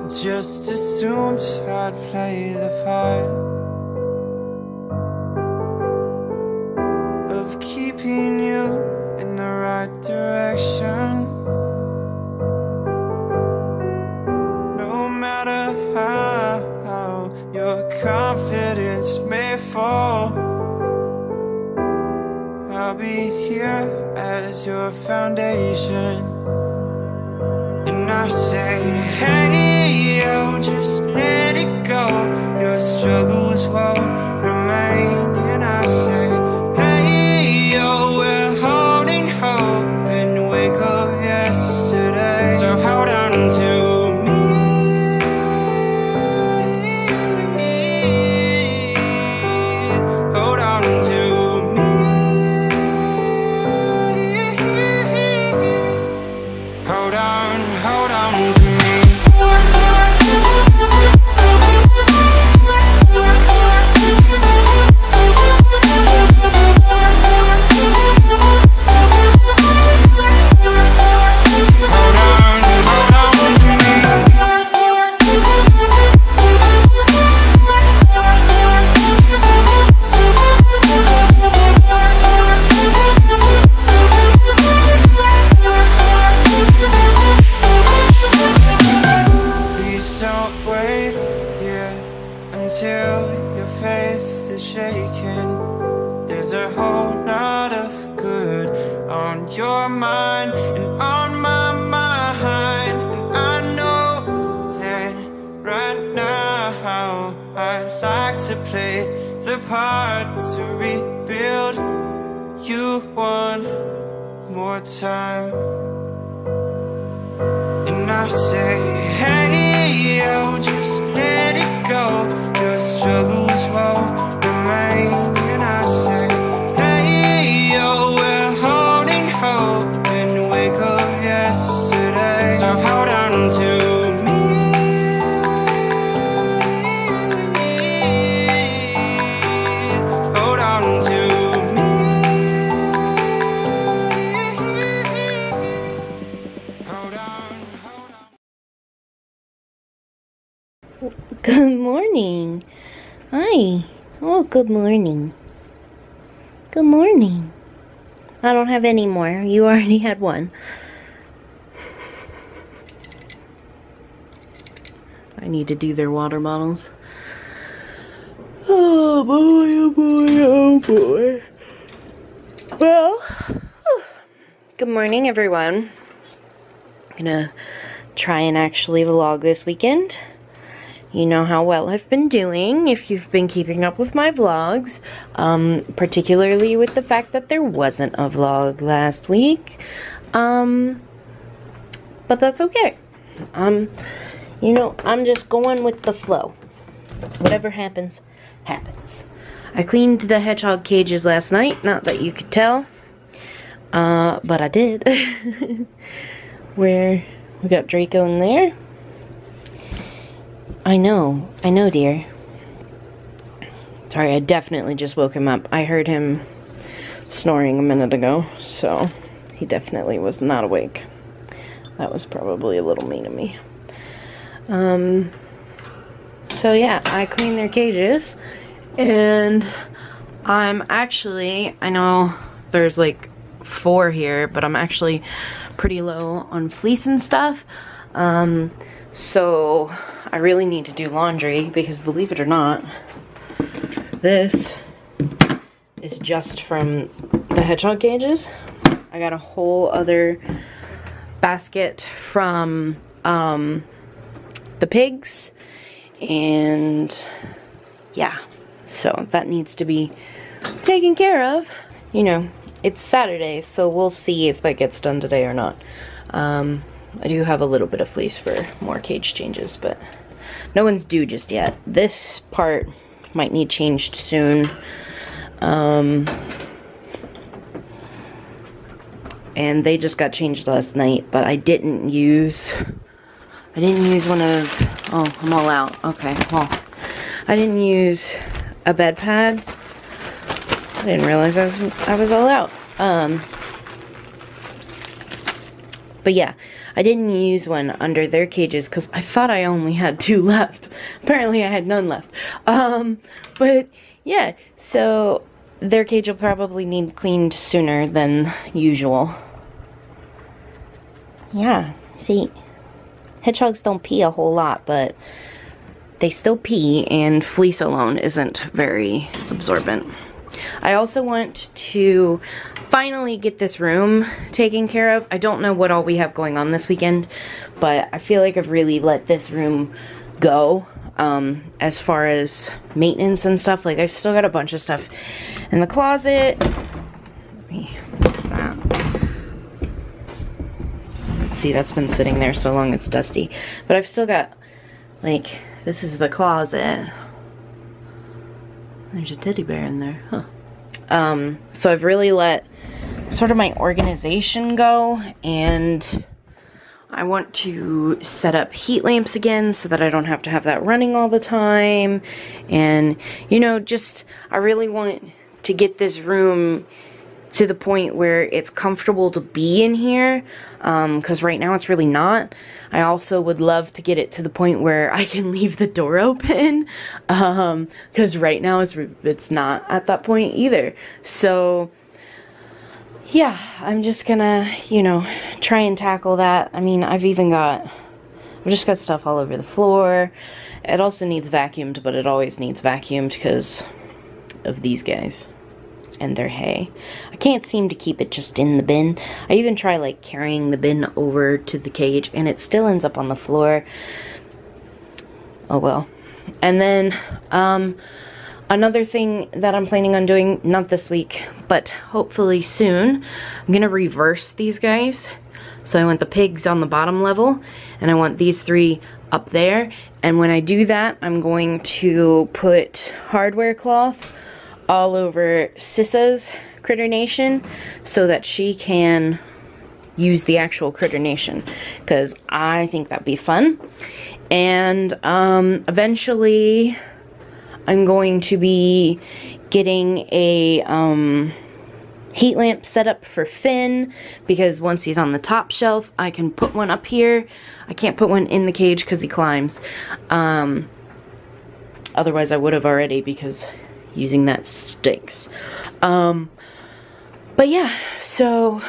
just assumed I'd play the part of keeping you in the right direction. No matter how your confidence may fall, I'll be here as your foundation. And I say, hey, yo, just let it go. Your struggles won't remain. And I say, hey, yo, we're holding hope and wake up yesterday. So hold on to me. Hold on to me. Hold on to me. Until your faith is shaken, there's a whole lot of good on your mind and on my mind. And I know that right now I'd like to play the part to rebuild you one more time. And I say, hey, yo, just let it go. Your struggles won't remain. And I say, hey, yo, we're holding hope and wake up yesterday. So hold on to me. Hold on to me. Hold on. Good morning. Hi. Oh, good morning. Good morning. I don't have any more. You already had one. I need to do their water bottles. Oh boy, oh boy, oh boy. Well, good morning, everyone. I'm gonna try and actually vlog this weekend. You know how well I've been doing if you've been keeping up with my vlogs, particularly with the fact that there wasn't a vlog last week, but that's okay. You know, I'm just going with the flow. Whatever happens, happens. I cleaned the hedgehog cages last night, not that you could tell, but I did. Where we got Draco in there. I know, dear. Sorry, I definitely just woke him up. I heard him snoring a minute ago, so he definitely was not awake. That was probably a little mean of me. So yeah, I cleaned their cages, and I'm actually, I know there's like 4 here, but I'm actually pretty low on fleece and stuff. So I really need to do laundry because, believe it or not, this is just from the hedgehog cages. I got a whole other basket from the pigs, and yeah, so that needs to be taken care of. You know, it's Saturday, so we'll see if that gets done today or not. I do have a little bit of fleece for more cage changes, but no one's due just yet. This part might need changed soon. And they just got changed last night, but I didn't use one of, oh, I'm all out. Okay, well, I didn't use a bed pad. I didn't realize I was all out. But yeah, I didn't use one under their cages because I thought I only had 2 left. Apparently I had none left. But yeah, so their cage will probably need cleaned sooner than usual. Yeah, see, hedgehogs don't pee a whole lot, but they still pee, and fleece alone isn't very absorbent. I also want to finally get this room taken care of. I don't know what all we have going on this weekend, but I feel like I've really let this room go as far as maintenance and stuff. Like, I've still got a bunch of stuff in the closet. Let me put that. See, that's been sitting there so long it's dusty. But I've still got, like, this is the closet. There's a teddy bear in there, huh? So I've really let sort of my organization go, and I want to set up heat lamps again so that I don't have to have that running all the time. And, you know, just, I really want to get this room to the point where it's comfortable to be in here, because right now it's really not. I also would love to get it to the point where I can leave the door open, because right now it's not at that point either. So yeah, I'm just gonna, you know, try and tackle that. I mean, I've just got stuff all over the floor. It also needs vacuumed, but it always needs vacuumed because of these guys and their hay. I can't seem to keep it just in the bin. I even try like carrying the bin over to the cage and it still ends up on the floor. Oh well. And then another thing that I'm planning on doing, not this week, but hopefully soon, I'm gonna reverse these guys. So I want the pigs on the bottom level and I want these 3 up there. And when I do that, I'm going to put hardware cloth all over Sissa's Critter Nation so that she can use the actual Critter Nation, because I think that'd be fun. And eventually I'm going to be getting a heat lamp set up for Finn, because once he's on the top shelf I can put one up here. I can't put one in the cage because he climbs. Otherwise I would have already, because using that stinks. But yeah, so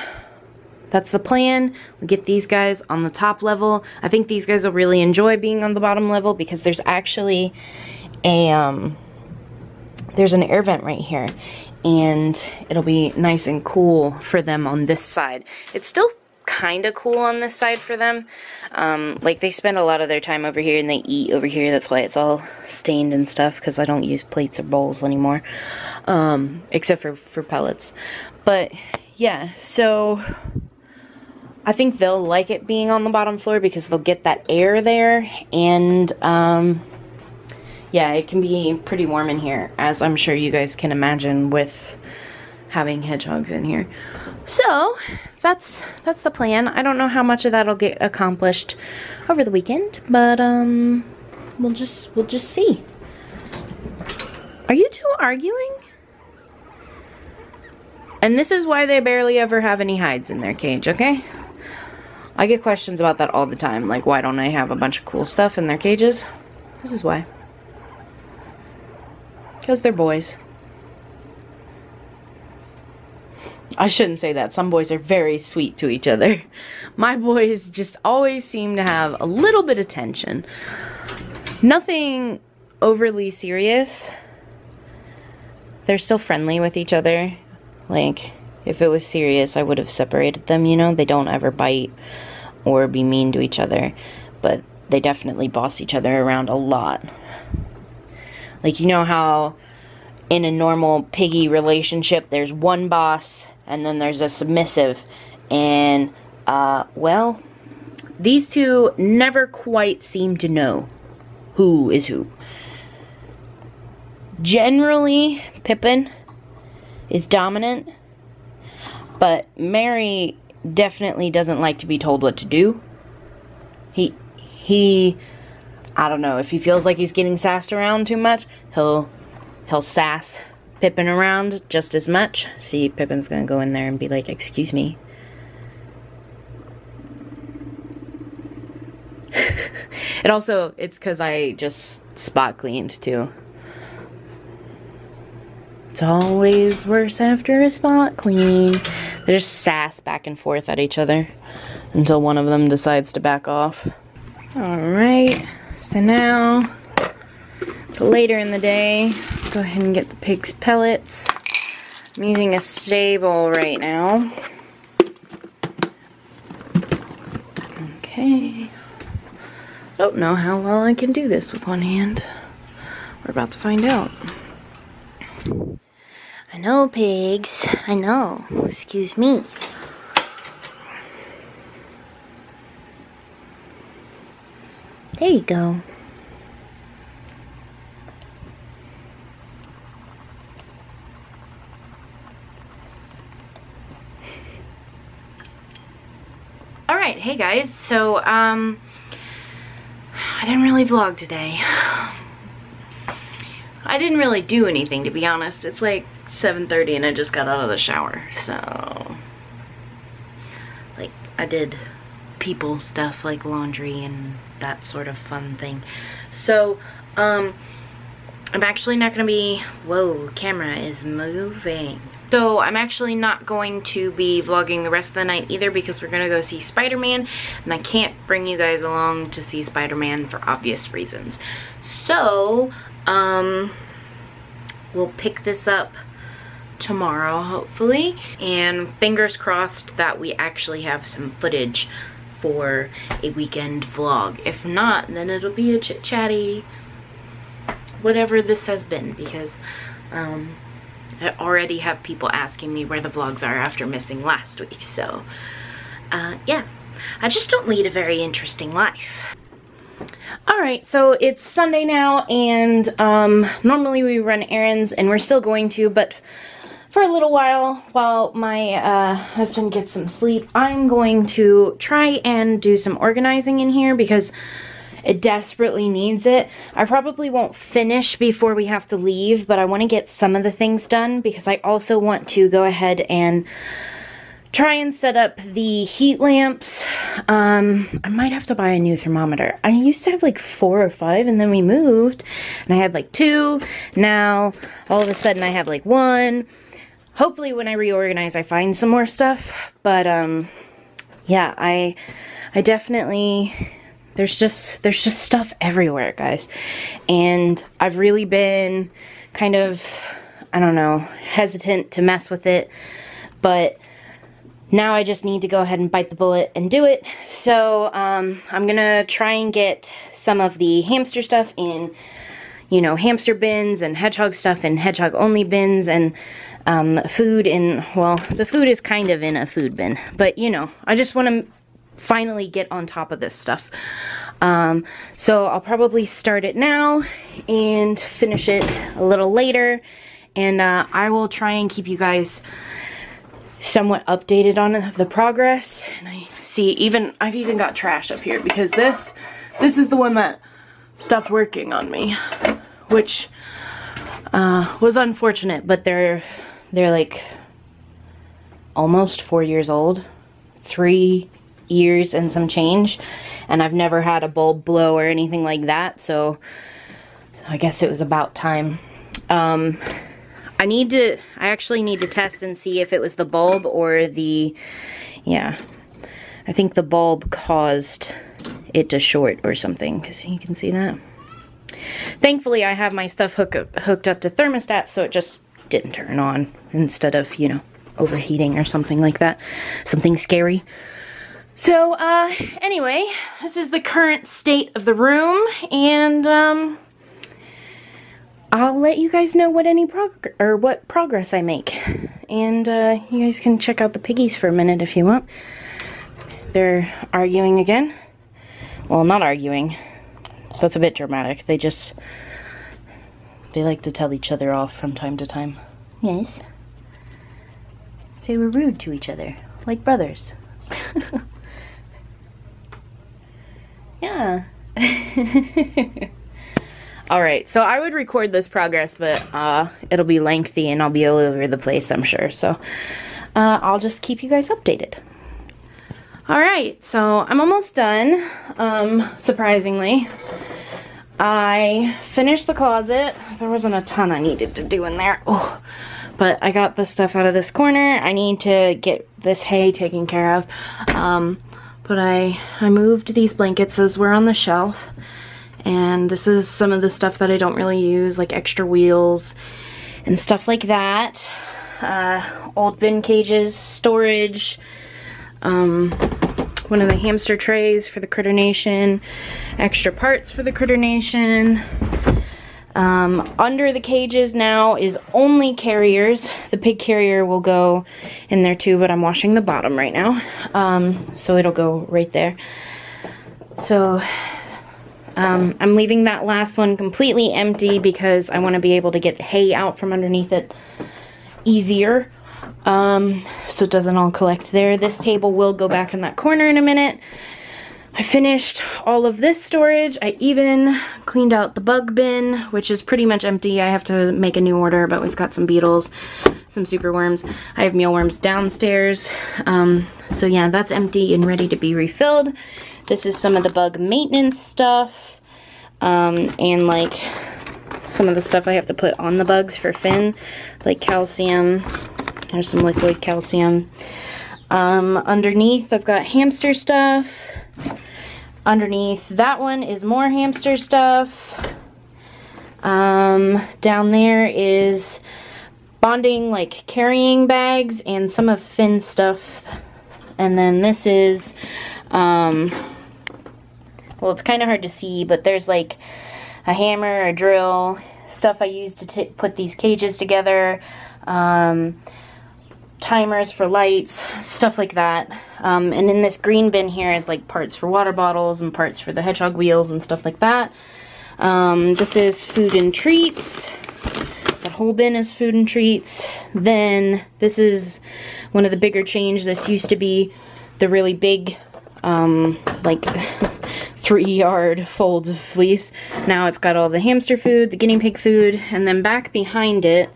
that's the plan. We get these guys on the top level. I think these guys will really enjoy being on the bottom level because there's actually a there's an air vent right here, and it'll be nice and cool for them on this side. It's still kind of cool on this side for them. Like, they spend a lot of their time over here and they eat over here. That's why it's all stained and stuff, because I don't use plates or bowls anymore, except for pellets. But yeah, so I think they'll like it being on the bottom floor because they'll get that air there. And yeah, it can be pretty warm in here, as I'm sure you guys can imagine with having hedgehogs in here. So that's the plan. I don't know how much of that'll get accomplished over the weekend, but we'll just see. Are you two arguing? And this is why they barely ever have any hides in their cage, okay? I get questions about that all the time, like, why don't I have a bunch of cool stuff in their cages? This is why. Because they're boys. I shouldn't say that. Some boys are very sweet to each other. My boys just always seem to have a little bit of tension. Nothing overly serious. They're still friendly with each other. Like, if it was serious, I would have separated them, you know? They don't ever bite or be mean to each other. But they definitely boss each other around a lot. Like, you know how in a normal piggy relationship, there's one boss and then there's a submissive. And, well, these two never quite seem to know who is who. Generally, Pippin is dominant, but Mary definitely doesn't like to be told what to do. He, I don't know, if he feels like he's getting sassed around too much, he'll sass Pippin around just as much. See, Pippin's gonna go in there and be like, excuse me. It's because I just spot cleaned too. It's always worse after a spot clean. They just sass back and forth at each other until one of them decides to back off. Alright, so now, it's later in the day. Go ahead and get the pig's pellets. I'm using a stable right now. Okay. Don't know how well I can do this with one hand. We're about to find out. I know, pigs. I know. Excuse me. There you go. Alright, hey guys. So, I didn't really vlog today. I didn't really do anything, to be honest. It's like 7:30 and I just got out of the shower, so like I did people stuff like laundry and that sort of fun thing. So I'm actually not gonna be, whoa, camera is moving. So I'm actually not going to be vlogging the rest of the night either because we're gonna go see Spider-Man and I can't bring you guys along to see Spider-Man for obvious reasons. So we'll pick this up tomorrow, hopefully, and fingers crossed that we actually have some footage for a weekend vlog. If not, then it'll be a chit-chatty whatever this has been, because I already have people asking me where the vlogs are after missing last week. So yeah, I just don't lead a very interesting life. Alright, so it's Sunday now, and normally we run errands, and we're still going to, but for a little while my husband gets some sleep, I'm going to try and do some organizing in here because it desperately needs it. I probably won't finish before we have to leave, but I want to get some of the things done because I also want to go ahead and try and set up the heat lamps. I might have to buy a new thermometer. I used to have like 4 or 5, and then we moved and I had like 2. Now all of a sudden I have like 1. Hopefully when I reorganize I find some more stuff, but yeah, I definitely, there's just stuff everywhere, guys, and I've really been kind of, I don't know, hesitant to mess with it, but now I just need to go ahead and bite the bullet and do it. So I'm gonna try and get some of the hamster stuff in, you know, hamster bins, and hedgehog stuff in hedgehog only bins, and food in, well, the food is kind of in a food bin, but you know, I just want to finally get on top of this stuff. So I'll probably start it now and finish it a little later, and I will try and keep you guys somewhat updated on the progress. And I see, I've even got trash up here because this is the one that stopped working on me, which was unfortunate, but they're like almost 4 years old, 3 years and some change, and I've never had a bulb blow or anything like that, so I guess it was about time. I actually need to test and see if it was the bulb or the, yeah, I think the bulb caused it to short or something, because you can see that. Thankfully I have my stuff hooked up to thermostats, so it just didn't turn on instead of, you know, overheating or something like that, something scary. So anyway, this is the current state of the room, and I'll let you guys know what what progress I make, and you guys can check out the piggies for a minute if you want. They're arguing again. Well, not arguing. That's a bit dramatic. They like to tell each other off from time to time. Yes. Say we're rude to each other, like brothers. Yeah. Alright, so I would record this progress, but it'll be lengthy and I'll be all over the place, I'm sure. So I'll just keep you guys updated. Alright, so I'm almost done, surprisingly. I finished the closet. There wasn't a ton I needed to do in there. Oh, but I got the stuff out of this corner. I need to get this hay taken care of. But I moved these blankets. Those were on the shelf. And this is some of the stuff that I don't really use, like extra wheels and stuff like that. Old bin cages, storage. One of the hamster trays for the Critter Nation, extra parts for the Critter Nation. Under the cages now is only carriers. The pig carrier will go in there too, but I'm washing the bottom right now. So it'll go right there. So I'm leaving that last one completely empty because I want to be able to get hay out from underneath it easier. So it doesn't all collect there. This table will go back in that corner in a minute. I finished all of this storage. I even cleaned out the bug bin, which is pretty much empty. I have to make a new order, but we've got some beetles, some superworms. I have mealworms downstairs. So yeah, that's empty and ready to be refilled. This is some of the bug maintenance stuff, and like some of the stuff I have to put on the bugs for Finn, like calcium. There's some liquid calcium. Underneath, I've got hamster stuff. Underneath that one is more hamster stuff. Down there is bonding, like carrying bags, and some of Finn's stuff. And then this is, well, it's kind of hard to see, but there's like a hammer, a drill, stuff I use to put these cages together. Timers for lights, stuff like that. And in this green bin here is like parts for water bottles and parts for the hedgehog wheels and stuff like that. This is food and treats. That whole bin is food and treats. Then this is one of the bigger change. This used to be the really big, like 3-yard folds of fleece. Now it's got all the hamster food, the guinea pig food, and then back behind it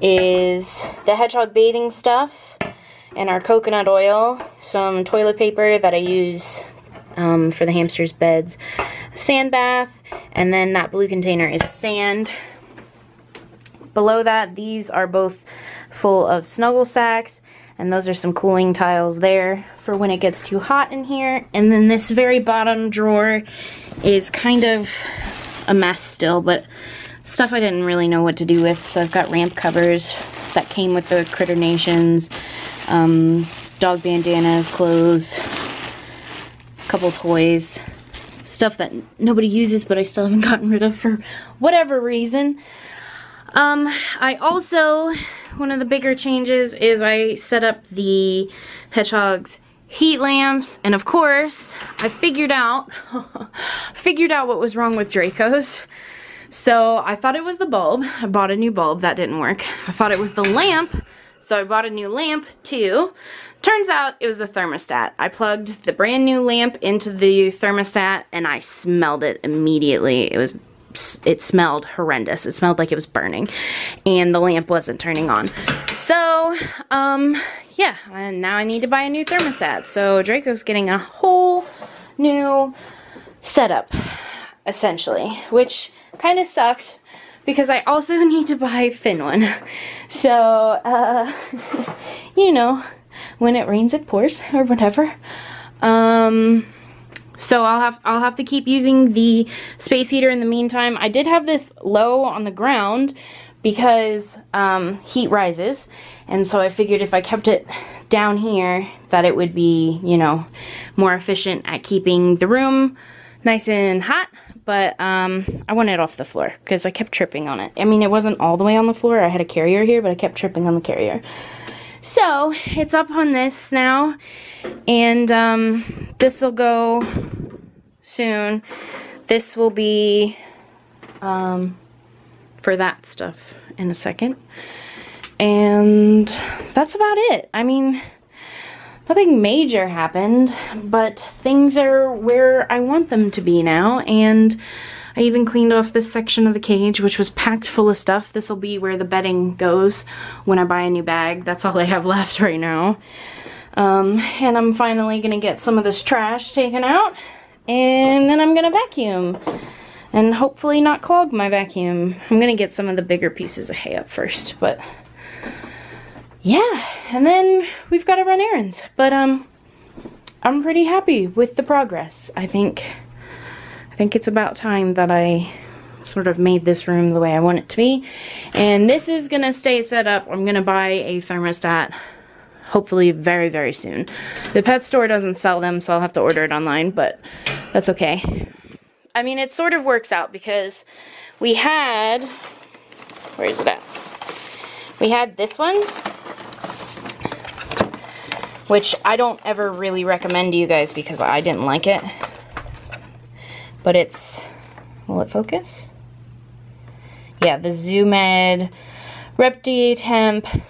is the hedgehog bathing stuff and our coconut oil, some toilet paper that I use for the hamsters' beds, a sand bath, and then that blue container is sand. Below that, these are both full of snuggle sacks, and those are some cooling tiles there for when it gets too hot in here. And then this very bottom drawer is kind of a mess still, but stuff I didn't really know what to do with. So I've got ramp covers that came with the Critter Nations, dog bandanas, clothes, a couple toys, stuff that nobody uses but I still haven't gotten rid of for whatever reason. I also, one of the bigger changes is I set up the Hedgehogs heat lamps, and of course I figured out what was wrong with Draco's. So I thought it was the bulb. I bought a new bulb. That didn't work. I thought it was the lamp. So I bought a new lamp too. Turns out it was the thermostat. I plugged the brand new lamp into the thermostat and I smelled it immediately. It smelled horrendous. It smelled like it was burning and the lamp wasn't turning on. So, yeah, and now I need to buy a new thermostat. So Draco's getting a whole new setup, essentially, which kind of sucks because I also need to buy Finn one. So, you know, when it rains it pours or whatever. So I'll have to keep using the space heater in the meantime. I did have this low on the ground because heat rises, and so I figured if I kept it down here that it would be, you know, more efficient at keeping the room nice and hot. But I want it off the floor because I kept tripping on it. I mean, it wasn't all the way on the floor. I had a carrier here, but I kept tripping on the carrier. So it's up on this now, and this will go soon. This will be for that stuff in a second. And that's about it. I mean, nothing major happened, but things are where I want them to be now, and I even cleaned off this section of the cage, which was packed full of stuff. This will be where the bedding goes when I buy a new bag. That's all I have left right now. And I'm finally gonna get some of this trash taken out, and then I'm gonna vacuum. And hopefully not clog my vacuum. I'm gonna get some of the bigger pieces of hay up first, but yeah, and then we've got to run errands. But I'm pretty happy with the progress. I think it's about time that I sort of made this room the way I want it to be. And this is gonna stay set up. I'm gonna buy a thermostat hopefully very, very soon. The pet store doesn't sell them, so I'll have to order it online, but that's okay. I mean, it sort of works out because we had, where is it at? We had this one, which I don't ever really recommend to you guys because I didn't like it. But it's, will it focus? Yeah, the ZooMed ReptiTemp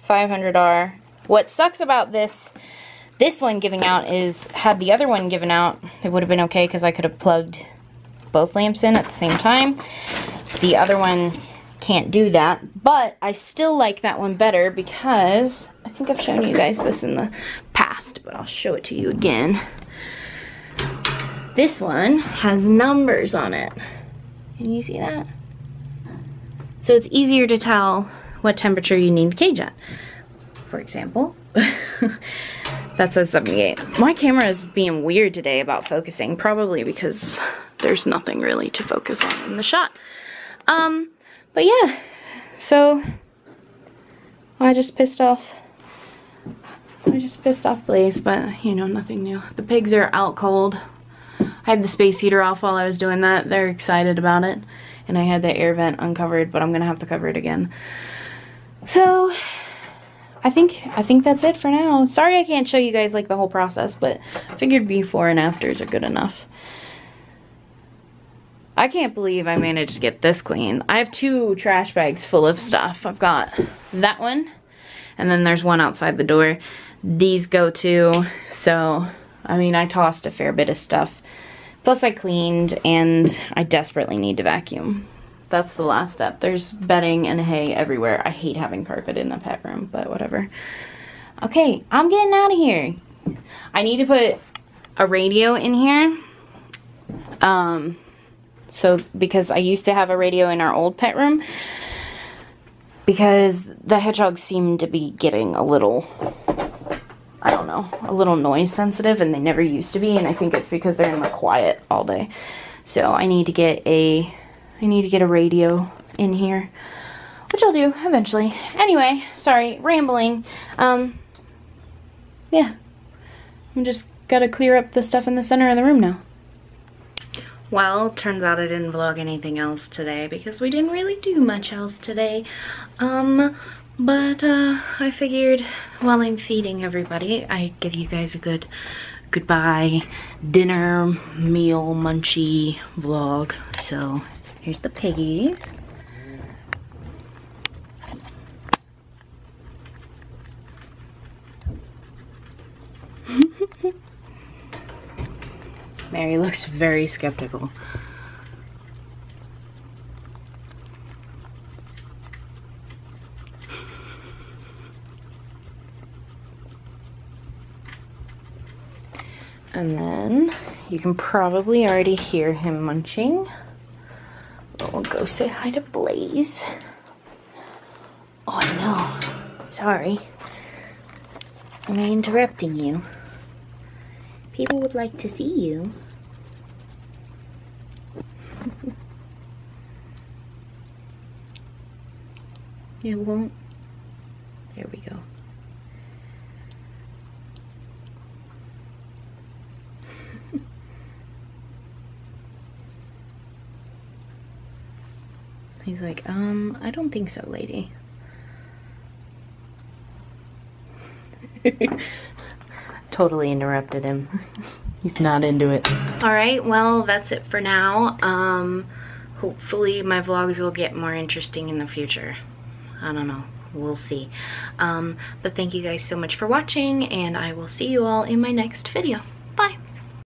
500R. What sucks about this one giving out is, had the other one given out, it would have been okay because I could have plugged both lamps in at the same time. The other one can't do that, but I still like that one better because I think I've shown you guys this in the past, but I'll show it to you again. This one has numbers on it. Can you see that? So it's easier to tell what temperature you need the cage at. For example, that says 78. My camera is being weird today about focusing, probably because there's nothing really to focus on in the shot. But yeah, so I just pissed off Blaze, but you know, nothing new. The pigs are out cold. I had the space heater off while I was doing that. They're excited about it. And I had the air vent uncovered, but I'm gonna have to cover it again. So I think that's it for now. Sorry I can't show you guys like the whole process, but I figured before and afters are good enough. I can't believe I managed to get this clean. I have 2 trash bags full of stuff. I've got that one, and then there's one outside the door. These go too, so I mean, I tossed a fair bit of stuff. Plus I cleaned, and I desperately need to vacuum. That's the last step. There's bedding and hay everywhere. I hate having carpet in a pet room, but whatever. Okay, I'm getting out of here. I need to put a radio in here. So because I used to have a radio in our old pet room, because the hedgehogs seem to be getting a little, I don't know, a little noise sensitive, and they never used to be, and I think it's because they're in the quiet all day. So I need to get a radio in here, which I'll do eventually. Anyway, sorry, rambling. Yeah, I'm just gotta clear up the stuff in the center of the room now. Well, turns out I didn't vlog anything else today because we didn't really do much else today. But I figured while I'm feeding everybody, I'd give you guys a good goodbye dinner meal munchy vlog. So here's the piggies. Mary looks very skeptical. And then you can probably already hear him munching. But we'll go say hi to Blaze. Oh no, sorry. Am I interrupting you? People would like to see you. It won't. There we go. He's like, I don't think so, lady. Totally interrupted him. He's not into it. Alright, well, that's it for now. Hopefully my vlogs will get more interesting in the future. I don't know. We'll see. But thank you guys so much for watching, and I will see you all in my next video. Bye!